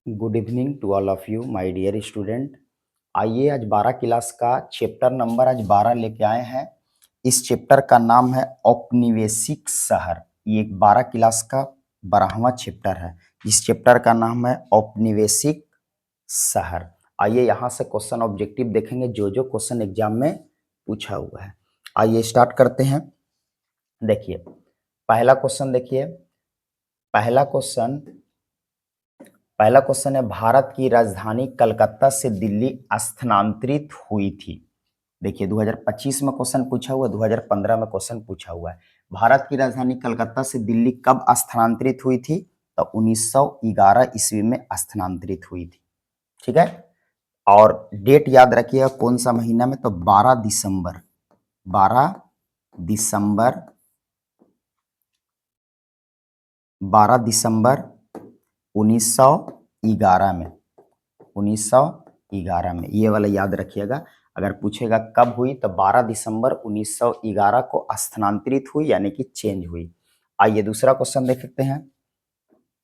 Good evening to all of you my dear student. आइए आज 12 class का chapter number आज 12 लेके आए हैं। इस चैप्टर का नाम है औपनिवेशिक शहर। ये एक 12 क्लास का 12वां चैप्टर है। इस चैप्टर का नाम है औपनिवेशिक शहर। आइए यहाँ से क्वेश्चन ऑब्जेक्टिव देखेंगे, जो जो क्वेश्चन एग्जाम में पूछा हुआ है। आइए स्टार्ट करते हैं। देखिए पहला क्वेश्चन, देखिए पहला क्वेश्चन पहला क्वेश्चन है, भारत की राजधानी कलकत्ता से दिल्ली स्थानांतरित हुई थी। देखिए 2025 में क्वेश्चन पूछा हुआ, 2015 में क्वेश्चन पूछा हुआ है। भारत की राजधानी कलकत्ता से दिल्ली कब स्थानांतरित हुई थी? तो 1911 ईस्वी में स्थानांतरित हुई थी। ठीक है, और डेट याद रखिएगा कौन सा महीना में, तो 12 दिसंबर 12 दिसंबर 12 दिसंबर 1911 में 1911 में, ये वाला याद रखिएगा। अगर पूछेगा कब हुई तो 12 दिसंबर 1911 को स्थानांतरित हुई, यानी कि चेंज हुई। आइए दूसरा क्वेश्चन देखते हैं।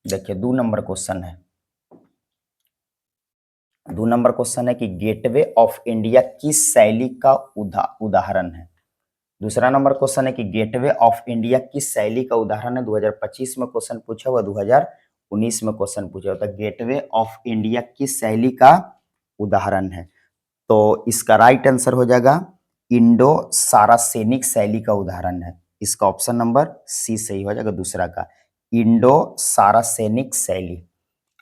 देखिए 2 नंबर क्वेश्चन है। 2 नंबर क्वेश्चन है कि गेटवे ऑफ इंडिया किस शैली का उदाहरण है। दूसरा नंबर क्वेश्चन है कि गेटवे ऑफ इंडिया किस शैली का उदाहरण है। 2025 में क्वेश्चन पूछा हुआ, 2019 में क्वेश्चन पूछा हुआ था। गेटवे ऑफ इंडिया किस शैली का उदाहरण है, तो इसका राइट आंसर हो जाएगा इंडो सारासेनिक शैली का उदाहरण है। इसका ऑप्शन नंबर सी सही हो जाएगा, दूसरा का इंडो सारासेनिक शैली।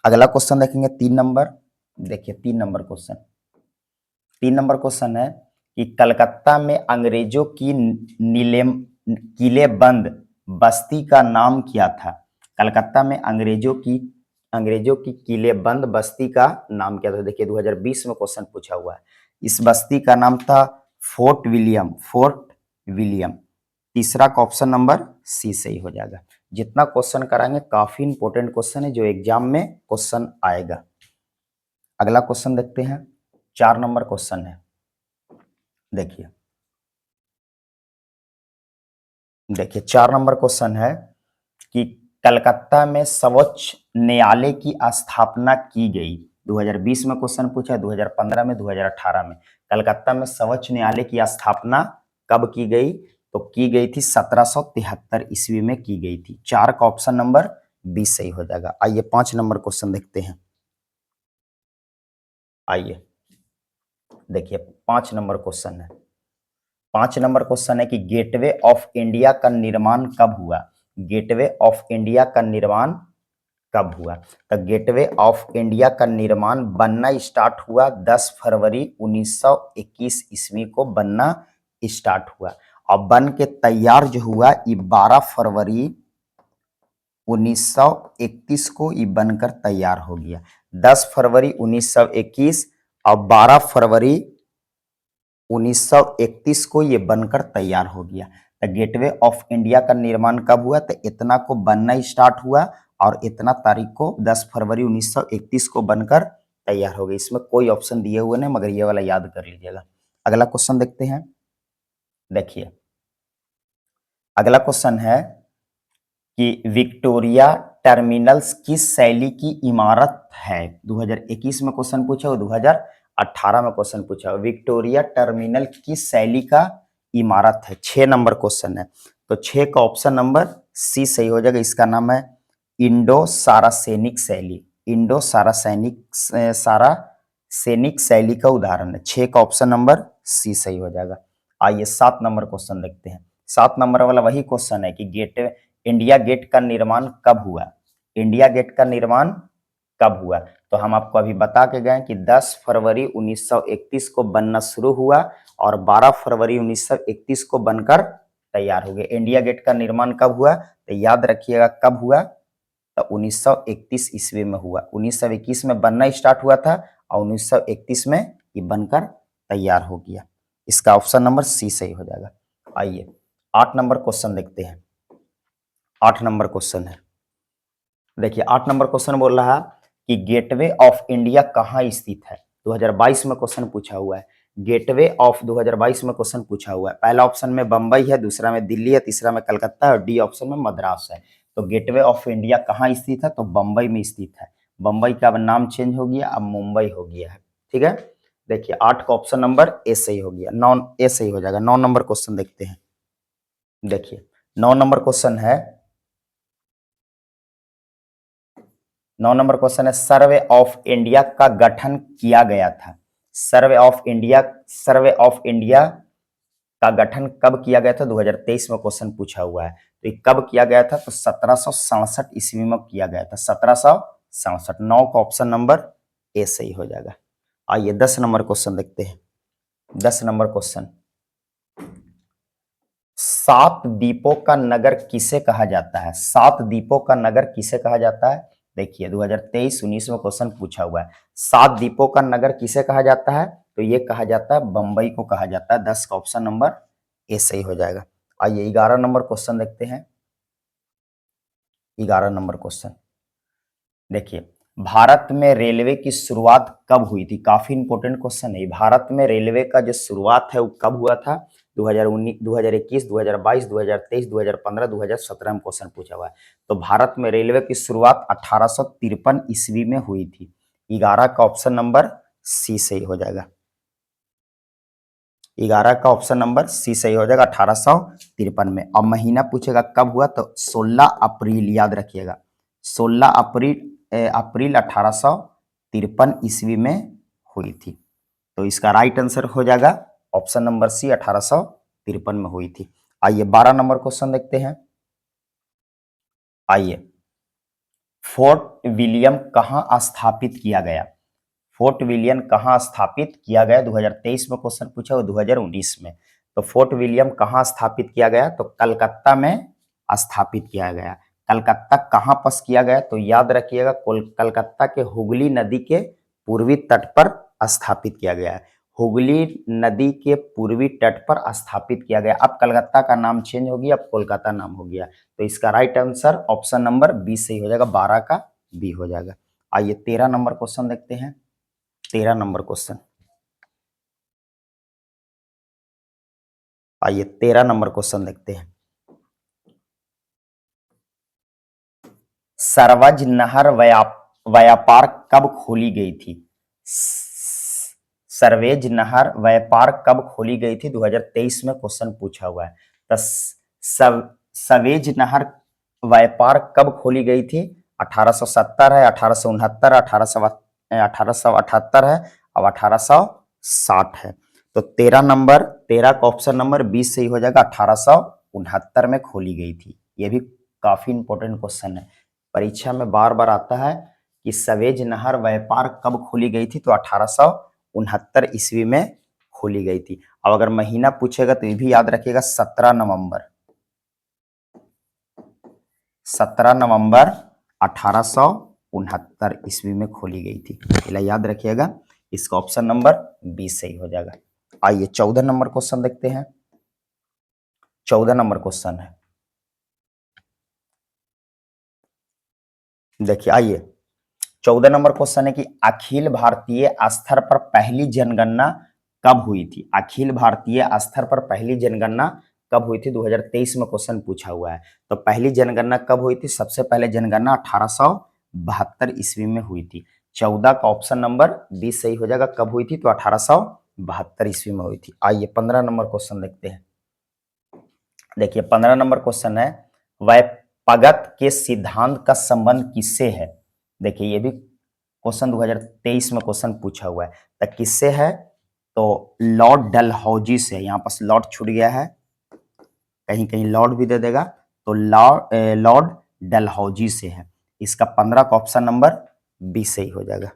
अगला क्वेश्चन देखेंगे 3 नंबर। देखिए 3 नंबर क्वेश्चन है कि कलकत्ता में अंग्रेजों की किलेबंद बस्ती का नाम क्या था। कलकत्ता में अंग्रेजों की किलेबंद बस्ती का नाम क्या था। देखिए 2020 में क्वेश्चन पूछा हुआ है। इस बस्ती का नाम था फोर्ट विलियम। तीसरा का ऑप्शन नंबर सी सही हो जाएगा। जितना क्वेश्चन कराएंगे काफी इंपॉर्टेंट क्वेश्चन है, जो एग्जाम में क्वेश्चन आएगा। अगला क्वेश्चन देखते हैं, 4 नंबर क्वेश्चन है। देखिए 4 नंबर क्वेश्चन है कि कलकत्ता में सर्वोच्च न्यायालय की स्थापना की गई। 2020 में क्वेश्चन पूछा, 2015 में, 2018 में। कलकत्ता में सर्वोच्च न्यायालय की स्थापना कब की गई, तो की गई थी 1773 ईस्वी में की गई थी। 4 का ऑप्शन नंबर 20 सही हो जाएगा। आइए 5 नंबर क्वेश्चन देखते हैं। आइए देखिए 5 नंबर क्वेश्चन है। 5 नंबर क्वेश्चन है कि गेटवे ऑफ इंडिया का निर्माण कब हुआ। गेटवे ऑफ इंडिया का निर्माण कब हुआ, तो गेटवे ऑफ इंडिया का निर्माण बनना स्टार्ट हुआ 10 फरवरी 1921 ईस्वी को बनना स्टार्ट हुआ, और बन के तैयार जो हुआ ये 12 फरवरी 1931 को ये बनकर तैयार हो गया। 10 फरवरी 1921 और 12 फरवरी 1931 को ये बनकर तैयार हो गया। तो गेटवे ऑफ इंडिया का निर्माण कब हुआ, तो इतना को बनना स्टार्ट हुआ और इतना तारीख को 10 फरवरी 1931 को बनकर तैयार हो गया। इसमें कोई ऑप्शन दिए हुए नहीं, मगर ये वाला याद कर लीजिएगा। अगला क्वेश्चन देखते हैं। देखिए अगला क्वेश्चन है कि विक्टोरिया टर्मिनल्स किस शैली की इमारत है। 2021 में क्वेश्चन पूछा और 2018 में क्वेश्चन पूछा। विक्टोरिया टर्मिनल किस शैली का इमारत है। 6 नंबर क्वेश्चन है, तो 6 का ऑप्शन नंबर सी सही हो जाएगा। इसका नाम है इंडो सारासेनिक शैली। इंडो सारासेनिक शैली का उदाहरण है। 6 का ऑप्शन नंबर सी सही हो जाएगा। आइए 7 नंबर क्वेश्चन देखते हैं। 7 नंबर वाला वही क्वेश्चन है कि इंडिया गेट का निर्माण कब हुआ। इंडिया गेट का निर्माण कब हुआ, तो हम आपको अभी बता के गए कि 10 फरवरी 1931 को बनना शुरू हुआ और 12 फरवरी 1931 को बनकर तैयार हो गया। इंडिया गेट का निर्माण कब हुआ, तो याद रखिएगा कब हुआ, तो 1931 ईस्वी में हुआ। 1921 में बनना स्टार्ट हुआ था और 1931 में ये बनकर तैयार हो गया। इसका ऑप्शन नंबर सी सही हो जाएगा। आइए 8 नंबर क्वेश्चन देखते हैं। 8 नंबर क्वेश्चन है। देखिए 8 नंबर क्वेश्चन बोल रहा है कि गेटवे ऑफ इंडिया कहाँ स्थित है। 2022 में क्वेश्चन पूछा हुआ है। गेटवे ऑफ 2022 में क्वेश्चन पूछा हुआ है। पहला ऑप्शन में बंबई है, दूसरा में दिल्ली है, तीसरा में कलकत्ता है और डी ऑप्शन में मद्रास है। तो गेटवे ऑफ इंडिया कहाँ स्थित है, तो बंबई में स्थित है। बम्बई का अब नाम चेंज हो गया, अब मुंबई हो गया है। ठीक है, देखिए 8 का ऑप्शन नंबर ए सही हो गया, 9 ए सही हो जाएगा। 9 नंबर क्वेश्चन देखते हैं। देखिए 9 नंबर क्वेश्चन है, 9 नंबर क्वेश्चन है, सर्वे ऑफ इंडिया का गठन किया गया था। सर्वे ऑफ इंडिया का गठन कब किया गया था? 2023 में क्वेश्चन पूछा हुआ है। तो ये कब किया गया था? तो 1767 ईस्वी में किया गया था, 1767। 9 का ऑप्शन नंबर ए सही हो जाएगा। आइए 10 नंबर क्वेश्चन देखते हैं। 10 नंबर क्वेश्चन, 7 द्वीपों का नगर किसे कहा जाता है? 7 द्वीपों का नगर किसे कहा जाता है? देखिए 2023-19 में क्वेश्चन पूछा हुआ है। 7 द्वीपों का नगर किसे कहा जाता है? तो ये कहा जाता है बंबई को कहा जाता है। 10 का ऑप्शन नंबर ए सही हो जाएगा। आइए 11 नंबर क्वेश्चन देखते हैं। 11 नंबर क्वेश्चन देखिए, भारत में रेलवे की शुरुआत कब हुई थी? काफी इंपॉर्टेंट क्वेश्चन है। भारत में रेलवे का जो शुरुआत है वो कब हुआ था? 2019, 2021, 2022, 2023, 2015, 2017 में क्वेश्चन पूछा हुआ है। तो भारत में रेलवे की शुरुआत 1853 ईस्वी में हुई थी। 11 का ऑप्शन नंबर सी सही हो जाएगा। 11 का ऑप्शन नंबर सी सही हो जाएगा, 1853 में। अब महीना पूछेगा कब हुआ, तो 16 अप्रैल, याद रखिएगा 16 अप्रैल 1853 ईस्वी में हुई थी। तो इसका राइट आंसर हो जाएगा ऑप्शन नंबर सी, 1853 में हुई थी। आइए 12 नंबर क्वेश्चन देखते हैं। आइए, फोर्ट विलियम कहाँ स्थापित किया गया? फोर्ट विलियम कहाँ स्थापित किया गया? 2023 में क्वेश्चन पूछा और 2019 में। तो फोर्ट विलियम कहाँ स्थापित किया गया? तो कलकत्ता में स्थापित किया गया। कलकत्ता कहाँ पास किया गया? तो याद रखिएगा कलकत्ता के हुगली नदी के पूर्वी तट पर स्थापित किया गया है। हुगली नदी के पूर्वी तट पर स्थापित किया गया। अब कलकत्ता का नाम चेंज हो गया, अब कोलकाता नाम हो गया। तो इसका right answer option number B सही हो जाएगा, 12 का बी हो जाएगा। आइए 13 नंबर क्वेश्चन देखते हैं। 13 नंबर क्वेश्चन, आइए 13 नंबर क्वेश्चन देखते हैं। सरवज नहर व्यापार कब खोली गई थी? सरवेज नहर व्यापार कब खोली गई थी? 2023 में क्वेश्चन पूछा हुआ है। तो सवेज नहर व्यापार कब खोली गई थी? 1870 है, 1869, 1878 है और 1860 है। तो 13 का ऑप्शन नंबर 20 सही हो जाएगा, 1869 में खोली गई थी। ये भी काफी इंपॉर्टेंट क्वेश्चन है, परीक्षा में बार बार आता है कि सवेज नहर व्यापार कब खोली गई थी? तो 1869 ईस्वी में खोली गई थी। अब अगर महीना पूछेगा तो ये भी याद रखिएगा, 17 नवंबर 1869 ईस्वी में खोली गई थी। पहला याद रखिएगा, इसका ऑप्शन नंबर 20 सही हो जाएगा। आइए 14 नंबर क्वेश्चन देखते हैं। 14 नंबर क्वेश्चन है, देखिए आइए 14 नंबर क्वेश्चन है कि अखिल भारतीय स्तर पर पहली जनगणना कब हुई थी? अखिल भारतीय स्तर पर पहली जनगणना कब हुई थी? 2023 में क्वेश्चन पूछा हुआ है। तो पहली जनगणना कब हुई थी? सबसे पहले जनगणना 1872 ईस्वी में हुई थी। 14 का ऑप्शन नंबर 20 सही हो जाएगा। कब हुई थी? तो 1872 ईस्वी में हुई थी। आइए 15 नंबर क्वेश्चन देखते हैं। देखिए 15 नंबर क्वेश्चन है, वैपगत के सिद्धांत का संबंध किससे है? देखिए ये भी क्वेश्चन 2023 में क्वेश्चन पूछा हुआ है। तो किससे है? तो लॉर्ड डलहौजी से। यहाँ पास लॉर्ड छूट गया है, कहीं कहीं लॉर्ड भी दे देगा। तो लॉर्ड डलहौजी से है। इसका 15 का ऑप्शन नंबर बी सही हो जाएगा।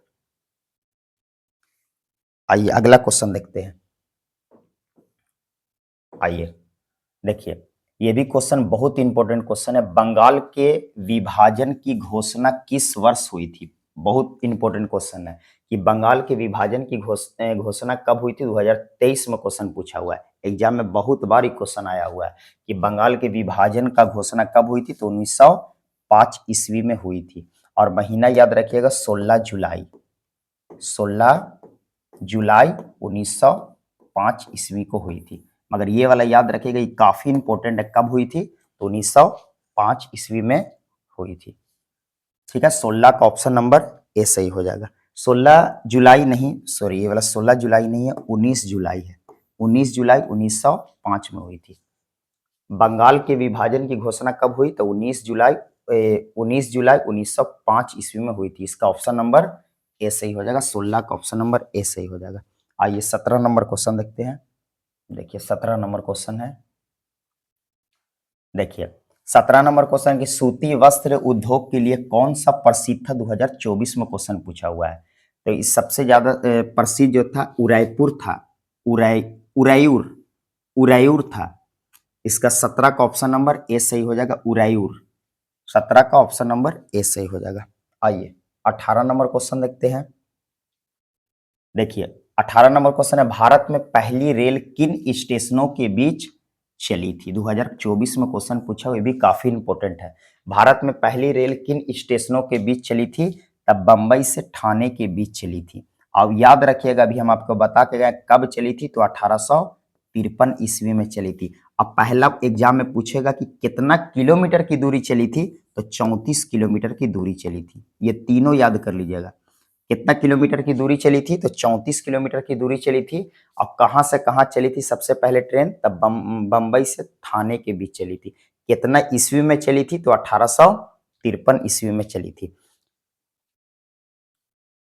आइए अगला क्वेश्चन देखते हैं। आइए देखिए, ये भी क्वेश्चन बहुत इंपॉर्टेंट क्वेश्चन है। बंगाल के विभाजन की घोषणा किस वर्ष हुई थी? बहुत इंपॉर्टेंट क्वेश्चन है कि बंगाल के विभाजन की घोषणा कब हुई थी? 2023 में क्वेश्चन पूछा हुआ है। एग्जाम में बहुत बार क्वेश्चन आया हुआ है कि बंगाल के विभाजन का घोषणा कब हुई थी? तो 1905 ईस्वी में हुई थी। और महीना याद रखिएगा, 16 जुलाई, 16 जुलाई 1905 ईस्वी को हुई थी। मगर ये वाला याद रखिएगा, ये काफी इंपॉर्टेंट है। कब हुई थी? तो 1905 ईस्वी में हुई थी। ठीक है, 16 का ऑप्शन नंबर ए सही हो जाएगा। 16 जुलाई नहीं, सॉरी ये वाला 16 जुलाई नहीं है, 19 जुलाई है। 19 जुलाई 1905 में हुई थी। बंगाल के विभाजन की घोषणा कब हुई? तो 19 जुलाई 1905 ईस्वी में हुई थी। इसका ऑप्शन नंबर ए सही हो जाएगा। 16 का ऑप्शन नंबर ए सही हो जाएगा। आइए 17 नंबर क्वेश्चन देखते हैं। देखिए 17 नंबर क्वेश्चन है। देखिए 17 नंबर क्वेश्चन की सूती वस्त्र उद्योग के लिए कौन सा प्रसिद्ध था? 2024 में क्वेश्चन पूछा हुआ है। तो इस सबसे ज्यादा प्रसिद्ध जो था उदयपुर था। उराई उरायूर उरायूर था। इसका 17 का ऑप्शन नंबर ए सही हो जाएगा। उरायूर 17 का ऑप्शन नंबर ए सही हो जाएगा। आइए 18 नंबर क्वेश्चन देखते हैं। देखिए 18 नंबर क्वेश्चन है, भारत में पहली रेल किन स्टेशनों के बीच चली थी? 2024 में क्वेश्चन पूछा हुआ, ये भी काफी इंपॉर्टेंट है। भारत में पहली रेल किन स्टेशनों के बीच चली थी? तब बंबई से ठाणे के बीच चली थी। अब याद रखिएगा, अभी हम आपको बता के गए कब चली थी, तो 1853 ईस्वी में चली थी। अब पहला एग्जाम में पूछेगा कि कितना किलोमीटर की दूरी चली थी, तो 34 किलोमीटर की दूरी चली थी। ये तीनों याद कर लीजिएगा। कितना किलोमीटर की दूरी चली थी? तो 34 किलोमीटर की दूरी चली थी। अब कहां से कहां चली थी सबसे पहले ट्रेन? तब बंबई से ठाणे के बीच चली थी। कितना ईस्वी में चली थी? तो 1853 ईस्वी में चली थी।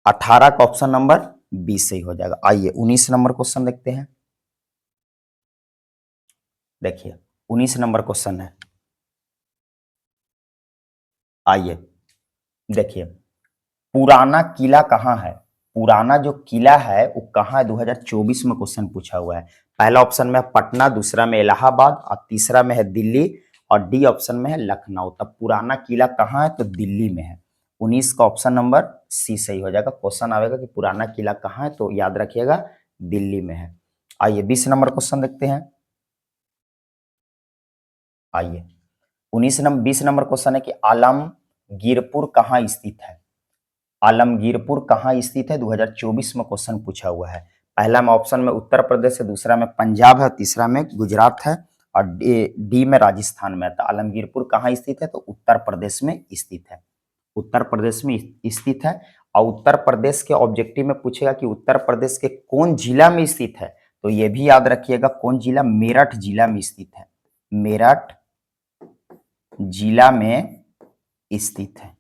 18 का ऑप्शन नंबर बी सही हो जाएगा। आइए 19 नंबर क्वेश्चन देखते हैं। देखिए 19 नंबर क्वेश्चन है। आइए देखिए पुराना किला कहाँ है? पुराना जो किला है वो कहाँ है? 2024 में क्वेश्चन पूछा हुआ है। पहला ऑप्शन में है पटना, दूसरा में इलाहाबाद और तीसरा में है दिल्ली और डी ऑप्शन में है लखनऊ। तब पुराना किला कहाँ है? तो दिल्ली में है। 19 का ऑप्शन नंबर सी सही हो जाएगा। क्वेश्चन आएगा कि पुराना किला कहाँ है, तो याद रखिएगा दिल्ली में है। आइए 20 नंबर क्वेश्चन देखते हैं। आइए 20 नंबर क्वेश्चन है कि आलमगीरपुर कहाँ स्थित है? आलमगीरपुर कहाँ स्थित है? 2024 में क्वेश्चन पूछा हुआ है। पहला में ऑप्शन में उत्तर प्रदेश है, दूसरा में पंजाब है, तीसरा में गुजरात है और डी में राजस्थान में है। तो आलमगीरपुर कहाँ स्थित है? तो उत्तर प्रदेश में स्थित है। उत्तर प्रदेश में स्थित है। और उत्तर प्रदेश के ऑब्जेक्टिव में पूछेगा कि उत्तर प्रदेश के कौन जिला में स्थित है, तो यह भी याद रखिएगा कौन जिला? मेरठ जिला में स्थित है। मेरठ जिला में स्थित है,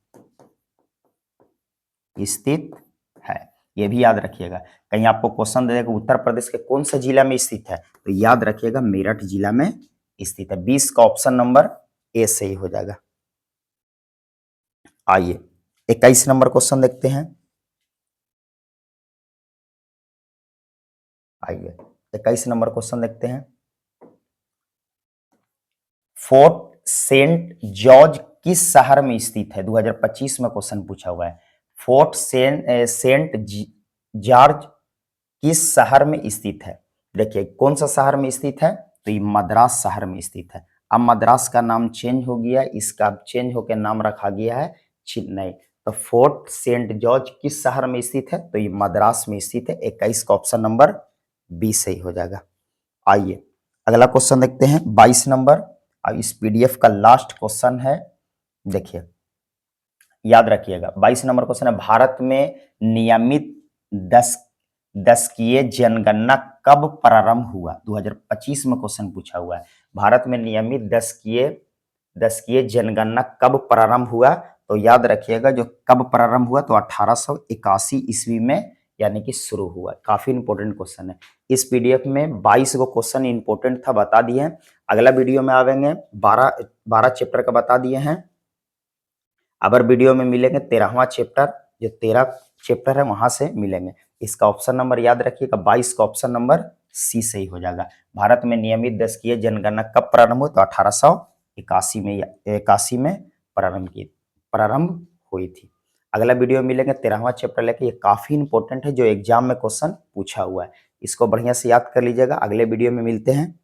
स्थित है। यह भी याद रखिएगा। कहीं आपको क्वेश्चन दे देगा उत्तर प्रदेश के कौन सा जिला में स्थित है, तो याद रखिएगा मेरठ जिला में स्थित है। 20 का ऑप्शन नंबर ए सही हो जाएगा। आइए 21 नंबर क्वेश्चन देखते हैं। आइए 21 नंबर क्वेश्चन देखते हैं। फोर्ट सेंट जॉर्ज किस शहर में स्थित है? 2025 में क्वेश्चन पूछा हुआ है। फोर्ट सेंट जॉर्ज किस शहर में स्थित है? देखिए कौन सा शहर में स्थित है, तो ये मद्रास शहर में स्थित है। अब मद्रास का नाम चेंज हो गया, इसका चेंज होकर नाम रखा गया है चेन्नई। तो फोर्ट सेंट जॉर्ज किस शहर में स्थित है, तो ये मद्रास में स्थित है। 21 का ऑप्शन नंबर बी सही हो जाएगा। आइए अगला क्वेश्चन देखते हैं 22 नंबर। अब इस पीडीएफ का लास्ट क्वेश्चन है। देखिए याद रखिएगा 22 नंबर क्वेश्चन है, भारत में नियमित 10 जनगणना कब प्रारंभ हुआ? 2025 में क्वेश्चन पूछा हुआ है। भारत में नियमित 10 जनगणना कब प्रारंभ हुआ, तो याद रखिएगा जो कब प्रारंभ हुआ, तो 1881 ईस्वी में यानी कि शुरू हुआ। काफी इंपॉर्टेंट क्वेश्चन है। इस पीडीएफ में 22 गो क्वेश्चन इंपॉर्टेंट था, बता दिए हैं। अगला वीडियो में आवेंगे 12 चैप्टर का बता दिए हैं। अगर वीडियो में मिलेंगे 13वां चैप्टर, जो 13 चैप्टर है वहां से मिलेंगे। इसका ऑप्शन नंबर याद रखिएगा 22 का ऑप्शन नंबर सी सही हो जाएगा। भारत में नियमित 10 जनगणना कब प्रारंभ हुई, तो 1881 में प्रारंभ हुई थी। अगला वीडियो में मिलेंगे 13वां चैप्टर लेके। ये काफी इंपॉर्टेंट है, जो एग्जाम में क्वेश्चन पूछा हुआ है। इसको बढ़िया से याद कर लीजिएगा। अगले वीडियो में मिलते हैं।